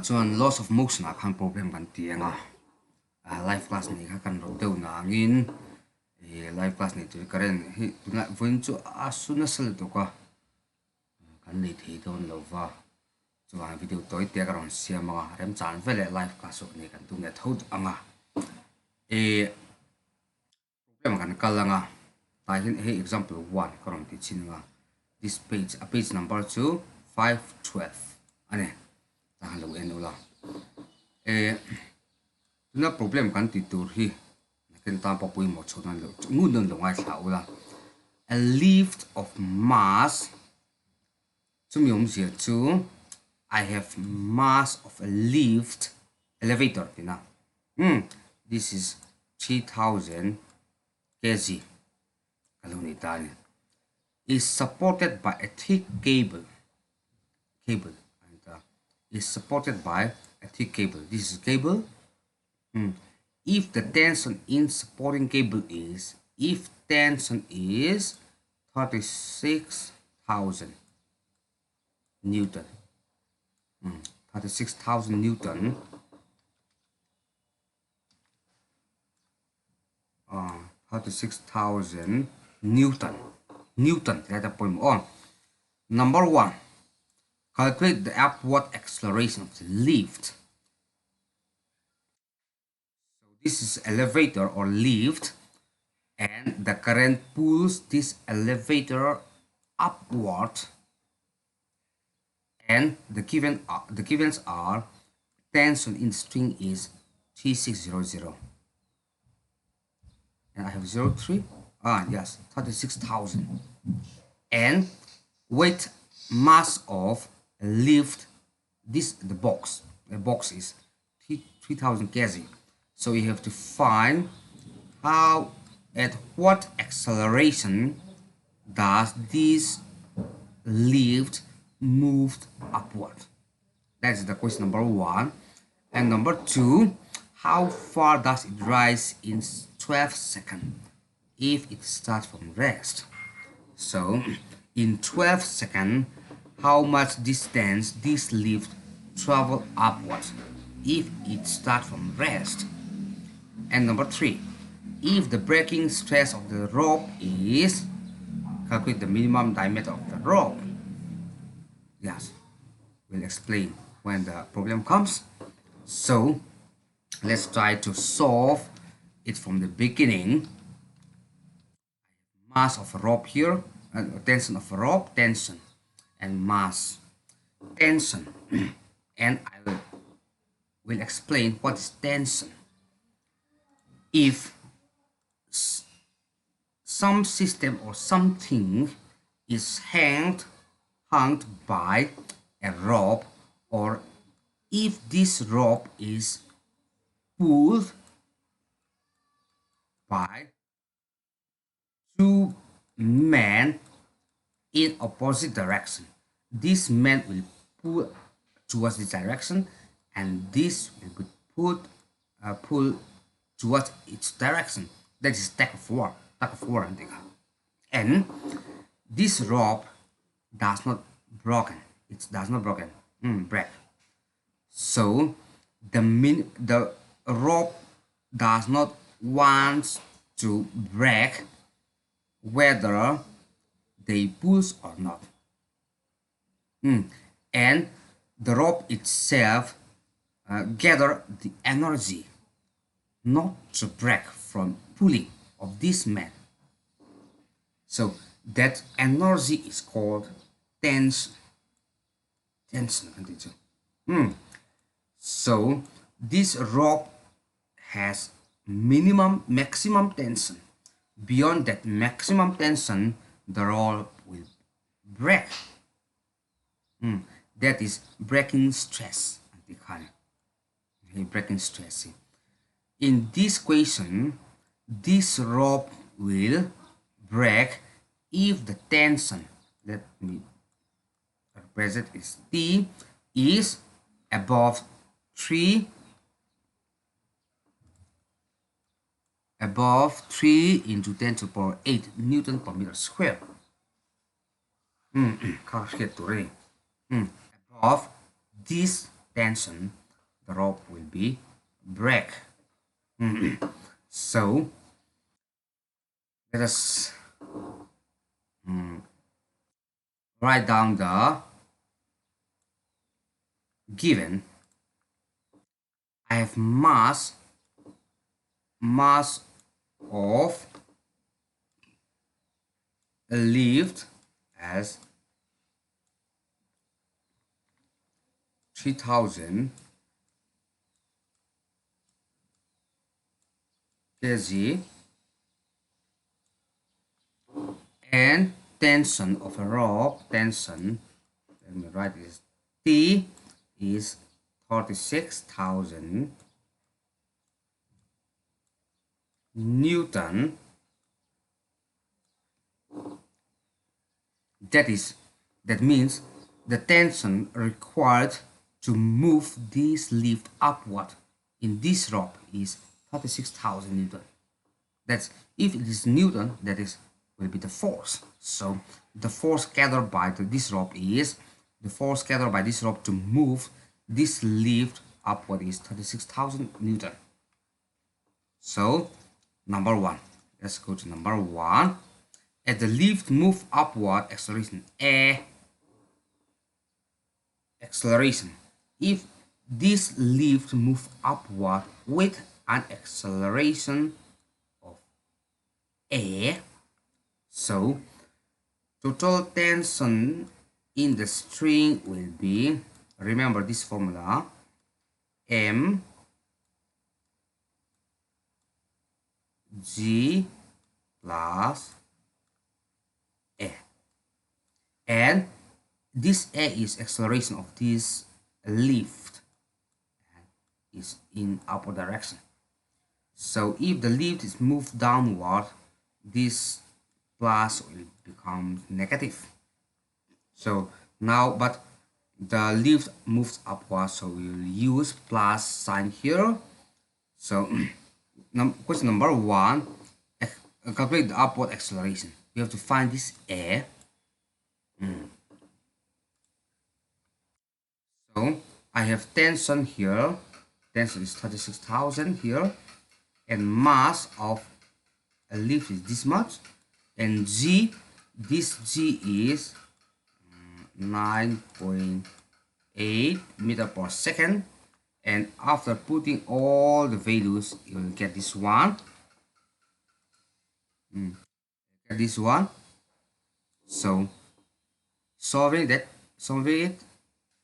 chuan loss of motion a khan problem kan tianga live class ni kha kan ro deu na ngin live class ni tu current hi tuna voin chu asuna sal to ka kan ni thi don lova chuan video toy te karon siama rem chan vele live class ni kan tu ne thod anga problem kan kalanga ta hin he example 1 karon ti chinga this page a page number 2 512 ane ta lo enula na problem kan ti tur hi ken ta pa pui mo chodan lo ngun don lo ngai thaula a lift of mass chumi zia chu I have mass of a lift elevator pina this is 3000 kg kaloni tani is supported by a thick cable and is supported by a thick cable. This is cable. If the tension in supporting cable is 36,000 Newton, 36,000 Newton, 36,000 Newton. That's the point on. Number 1. Calculate the upward acceleration of the lift. So this is elevator or lift, and the current pulls this elevator upward, and the givens are tension in string is 3600, and I have 03. Yes, 36,000, and weight mass of lift, the box is 3,000 kg. So you have to find at what acceleration does this lift moved upward. That's the question number 1. And number 2, how far does it rise in 12 seconds if it starts from rest? So in 12 seconds, how much distance this lift travel upwards if it starts from rest? And number 3, if the breaking stress of the rope is, calculate the minimum diameter of the rope. Yes, we'll explain when the problem comes. So let's try to solve it from the beginning. Mass of a rope here, tension of a rope, tension, and mass, tension. And I will explain what is tension. If some system or something is hung by a rope, or if this rope is pulled by 2 men in opposite direction, this man will pull towards this direction, and this will be pull towards its direction. That is tug of war. And this rope does not broken. It does not break. So the rope does not want to break whether they push or not. And the rope itself gather the energy not to break from pulling of this man. So that energy is called tension. So this rope has maximum tension. Beyond that maximum tension, the rope will break. That is breaking stress. Breaking stress. In this question, this rope will break if the tension, let me represent is T, is above 3 into 10 to the power 8 Newton per meter square. Above this tension, the rope will be break. So let us write down the given. I have mass of a lift as 3000 kg and tension of a rope, tension, let me write this, T is 36,000 Newton. That means the tension required to move this lift upward in this rope is 36,000 Newton. That's if it is Newton, that is will be the force. So the force gathered by this rope is the force gathered by this rope to move this lift upward is 36,000 Newton. So number one, let's go to number one. As the lift move upward, acceleration acceleration. If this lift move upward with an acceleration of a, so total tension in the string will be, remember this formula, m g plus a, and this a is acceleration of this lift and is in upward direction. So if the lift is moved downward, this plus will become negative. So now, but the lift moves upward, so we will use plus sign here. So question number one, calculate the upward acceleration. We have to find this a. So I have tension here, tension is 36,000 here, and mass of a lift is this much, and g, this g is 9.8 meter per second, and after putting all the values you will get this one, so solving it,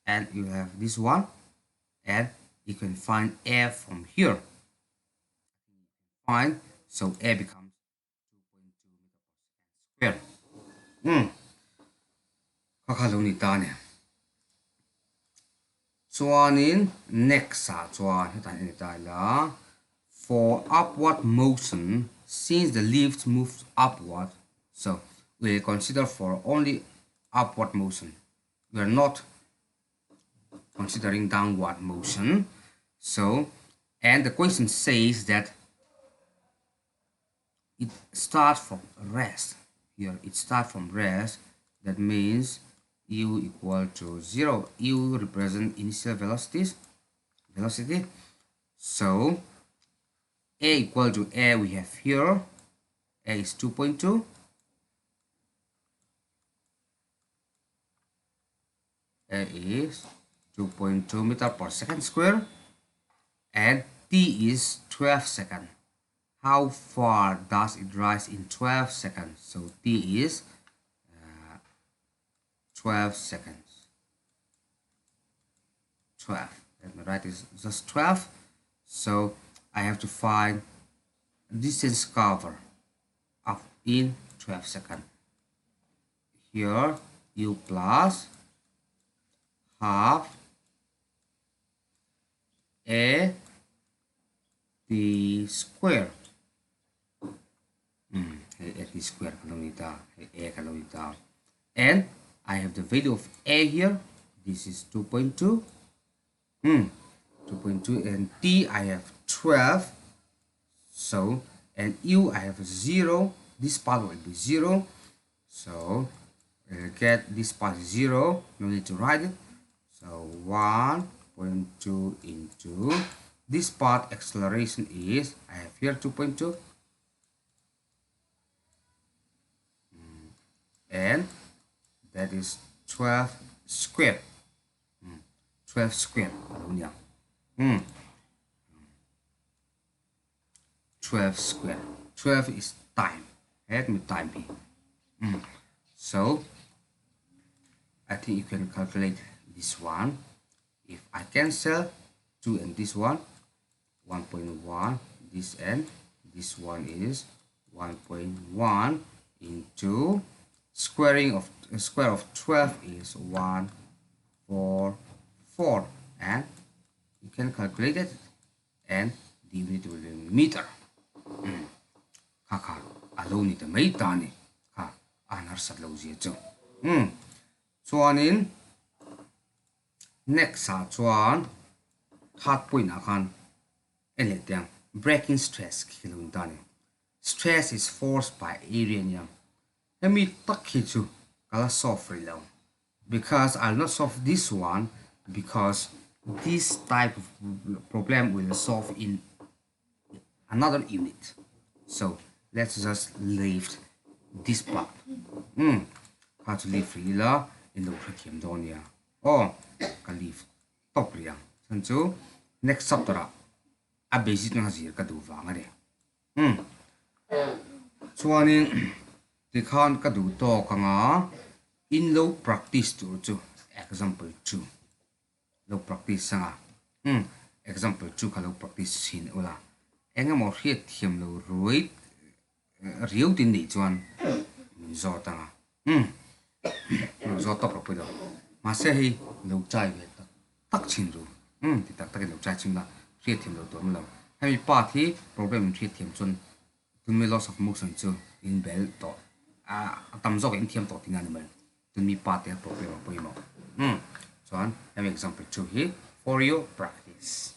and you have this one, and you can find a from here. Fine, so a becomes 2.2 meter per second square. Kakalong nita niya. Chuanin next chuan la for upward motion, since the lift moves upward, so we consider for only upward motion. We are not considering downward motion. So, and the question says that it starts from rest. Here it starts from rest. That means u equal to 0. U represent initial velocity. So a equal to a we have here. A is 2.2. A is 2.2 meter per second square, and t is 12 seconds. How far does it rise in 12 seconds? So t is 12 seconds. 12. Let me write this just 12. So I have to find distance cover up in 12 seconds. Here u plus half a t square. A t square and I have the value of a here. This is 2.2. 2.2, and t I have 12. So, and u I have 0. This part will be 0. So we'll get this part 0. No need to write it. So 1.0 0.2 into this part acceleration is, I have here 2.2, and that is 12 squared. 12 squared. 12 squared. 12 is time. Let me time here. So I think you can calculate this one. If I cancel 2 and this one, 1.1, this and this one is 1.1 into square of 12 is 144, and you can calculate it, and the unit will be meter. Kaka alone it may tani ka anar satlozi chu. Chuan in next chuan third point akan eletiang breaking stress kilun tani. Stress is forced by area niang. Let me talk to kala solve below, because I'll not solve this one because this type of problem will solve in another unit. So let's just leave this part. How to leave la in the curriculum donia. Oh, can leave top liang. So next chapter a basic na hazir ka du wanga de. Chuanin the khan ka du to kanga in low practice to example 2. Low practice sanga. Example 2 ka low practice sin ula. Enga mo hiet thiam lo roi riu tin ni chuan zo tanga. Zo top ro pui lo. Ma se hi lo chai ve tak chin ru. Ti tak tak lo chai chin la hiet thiam lo tom lo. Hai pa thi problem hiet thiam chun tun me loss of motion chu in bel to tam zo in thiam to tinga ni mal. Tun mi pa te problem pui mo. So an example 2 here for your practice.